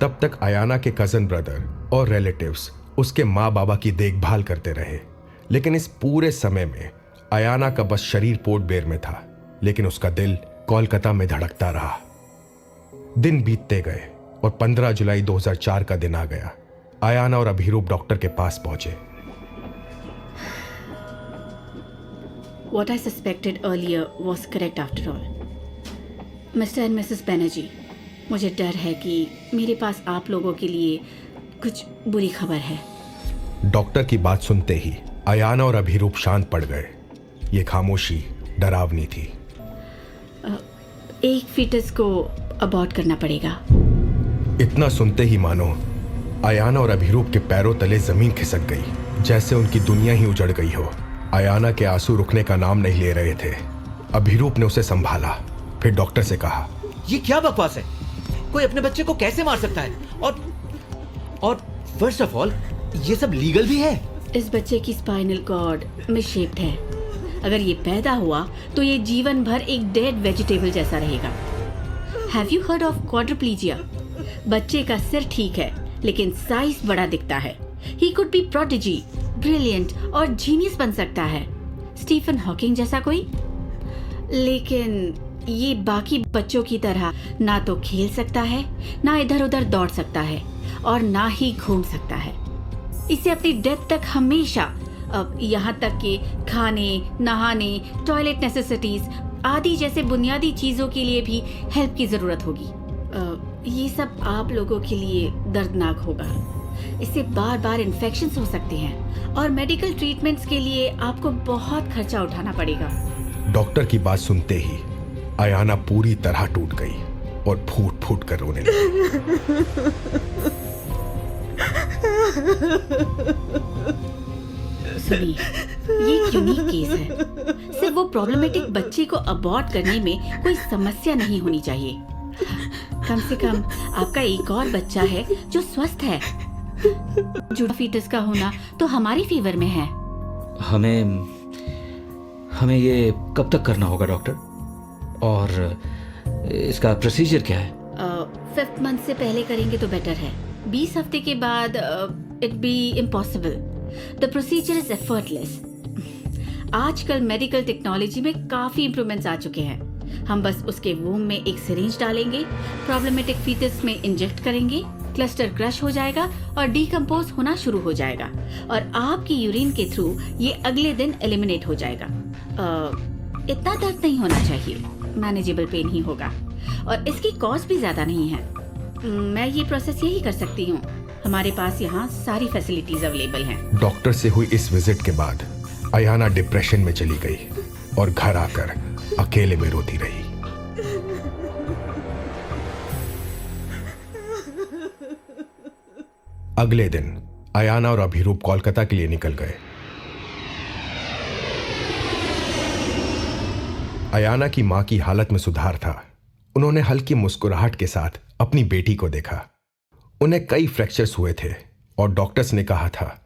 तब तक अयाना के कजन ब्रदर और रिलेटिव्स उसके माँ बाबा की देखभाल करते रहे, लेकिन इस पूरे समय में अयाना का बस शरीर पोर्ट ब्लेयर में था, लेकिन उसका दिल कोलकाता में धड़कता रहा। दिन बीतते गए और 15 जुलाई 2004 का दिन आ गया। अयाना और अभिरूप डॉक्टर के पास पहुंचे। What I suspected earlier was correct after all. Mr. and Mrs. Banerjee, मुझे डर है कि मेरे पास आप लोगों के लिए कुछ बुरी खबर है। डॉक्टर की बात सुनते ही अयाना और अभिरूप शांत पड़ गए। ये खामोशी डरावनी थी। एक फीटस को अबॉर्ट करना पड़ेगा। इतना सुनते ही मानो अयाना और अभिरूप के पैरों तले जमीन खिसक गई, जैसे उनकी दुनिया ही उजड़ गई हो। अयाना के आंसू रुकने का नाम नहीं ले रहे थे। अभिरूप ने उसे संभाला, फिर डॉक्टर से कहा, ये क्या बकवास है? कोई अपने बच्चे को कैसे मार सकता है? और फर्स्ट ऑफ ऑल, ये सब लीगल भी है? इस बच्चे की स्पाइनल कॉर्ड मिसशेप्ड है। अगर ये पैदा हुआ तो ये जीवन भर एक डेड वेजिटेबल जैसा रहेगा। Have you heard of quadriplegia? बच्चे का सिर ठीक है, लेकिन साइज बड़ा दिखता है। He could be prodigy, brilliant और जीनियस बन सकता है, स्टीफन हॉकिंग जैसा कोई। लेकिन ये बाकी बच्चों की तरह ना तो खेल सकता है, ना इधर उधर दौड़ सकता है, और ना ही घूम सकता है। इसे अपनी डेथ तक हमेशा, यहाँ तक कि खाने, नहाने, टॉयलेट नेसेसिटीज आदि जैसे बुनियादी चीजों के लिए भी हेल्प की जरूरत होगी। ये सब आप लोगों के लिए दर्दनाक होगा। इससे बार बार इन्फेक्शंस हो सकते हैं और मेडिकल ट्रीटमेंट्स के लिए आपको बहुत खर्चा उठाना पड़ेगा। डॉक्टर की बात सुनते ही अयाना पूरी तरह टूट गई और फूट फूट कर रोने लगी। सुनिए, ये एक यूनिक केस है। सिर्फ वो प्रॉब्लमेटिक बच्चे को अबॉर्ट करने में कोई समस्या नहीं होनी चाहिए। कम से कम आपका एक और बच्चा है जो स्वस्थ है। जुड़ा फीटस का होना तो हमारी फेवर में है। हमें ये कब तक करना होगा डॉक्टर? और इसका प्रोसीजर क्या है? 5th मंथ से पहले करेंगे तो बेटर है। 20 हफ्ते के बाद it be impossible. The procedure is effortless. आजकल मेडिकल टेक्नोलॉजी में काफी इम्प्रूवमेंट्स आ चुके हैं। हम बस उसके वूम में एक सिरिंज डालेंगे, प्रॉब्लमेटिक फीटस में इंजेक्ट करेंगे, क्लस्टर क्रश हो जाएगा और डीकम्पोज होना शुरू हो जाएगा, और आपकी यूरिन के थ्रू ये अगले दिन एलिमिनेट हो जाएगा। इतना दर्द नहीं होना चाहिए, मैनेजेबल पेन ही होगा, और इसकी कॉस्ट भी ज्यादा नहीं है। मैं ये प्रोसेस यही कर सकती हूँ। हमारे पास यहाँ सारी फैसिलिटीज अवेलेबल हैं। डॉक्टर से हुई इस विजिट के बाद अयाना डिप्रेशन में चली गई और घर आकर अकेले में रोती रही। अगले दिन अयाना और अभिरूप कोलकाता के लिए निकल गए। अयाना की मां की हालत में सुधार था। उन्होंने हल्की मुस्कुराहट के साथ अपनी बेटी को देखा। उन्हें कई फ्रैक्चर्स हुए थे और डॉक्टर्स ने कहा था